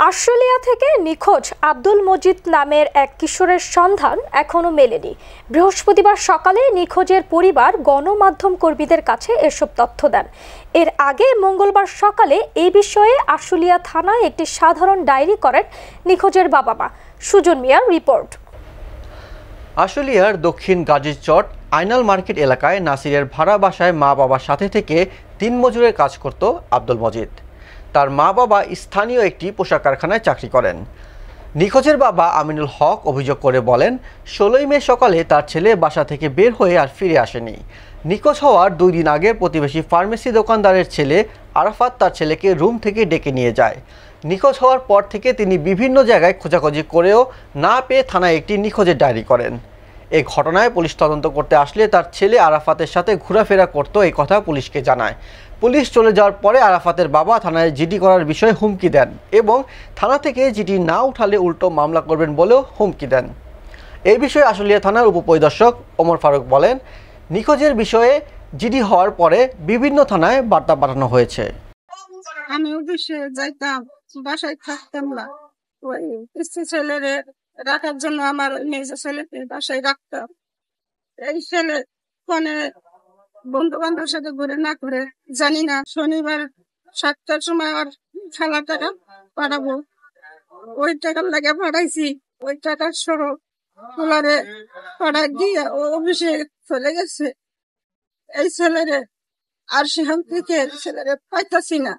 আশুলিয়া থেকে নিখোঁজ আব্দুল মজিদ নামের এক কিশোরের সন্ধান এখনো মেলেনি। বৃহস্পতিবার সকালে নিখোঁজের পরিবার গণমাধ্যম কর্মীদের কাছে এসব তথ্য দেন। এর আগে মঙ্গলবার সকালে এই বিষয়ে আশুলিয়া থানায় একটি সাধারণ ডায়েরি করেন নিখোঁজের বাবা মা। সুজন মিয়ার রিপোর্ট। আশুলিয়ার দক্ষিণ গাজীরচট আইনাল মার্কেট এলাকায় নাসিরের ভাড়া বাসায় মা বাবার সাথে থেকে দিনমজুরের কাজ করত আব্দুল মজিদ। তার মা বাবা স্থানীয় একটি পোশাক কারখানায় চাকরি করেন। নিখোঁজের বাবা আমিনুল হক অভিযোগ করে বলেন, 16ই মে সকালে তার ছেলে বাসা থেকে বের হয়ে আর ফিরে আসেনি। নিখোঁজ হওয়ার 2 দিন আগে প্রতিবেশী ফার্মেসি দোকানদারের ছেলে আরাফাত তার ছেলেকে রুম থেকে ডেকে নিয়ে যায়। নিখোঁজ হওয়ার পর থেকে তিনি বিভিন্ন জায়গায় খোঁজাখুঁজি করেও না পেয়ে থানায় একটি নিখোঁজের ডায়েরি করেন। এই ঘটনায় পুলিশ তদন্ত করতে আসলে তার ছেলে আরাফাতের সাথে ঘোরাফেরা করত এই কথা পুলিশকে জানায়। পুলিশ চলে যাওয়ার পরে আরাফাতের বাবা থানায় জিডি করার বিষয়ে হুমকি দেন এবং থানা থেকে জিডি না উঠালে উল্টো মামলা করবেন বলেও হুমকি দেন। এই বিষয়ে আশুলিয়া থানার উপপরিদর্শক ওমর ফারুক বলেন, নিখোঁজের বিষয়ে জিডি হওয়ার পরে বিভিন্ন থানায় বার্তা পাঠানো হয়েছে। আমি অফিসে যাইতাম, বাসায় থাকতাম না। ওই ছেলেরে রাখার জন্য আমার মেজো ছেলেকে বাসায় রাখতাম। এই ছেলে ফোনে বন্ধু বান্ধবের সাথে ঘুরে না করে জানি না শনিবার 7টার সময় আর খেলার টাকা পাঠাবো, ওই টাকার লাগে পাঠাইছি। ওই টাকার সরো তোলারে পাঠাই দিয়ে ও অফিসে চলে গেছে। এই ছেলেরে আর সেখান থেকে ছেলেরে পাইতাছি না।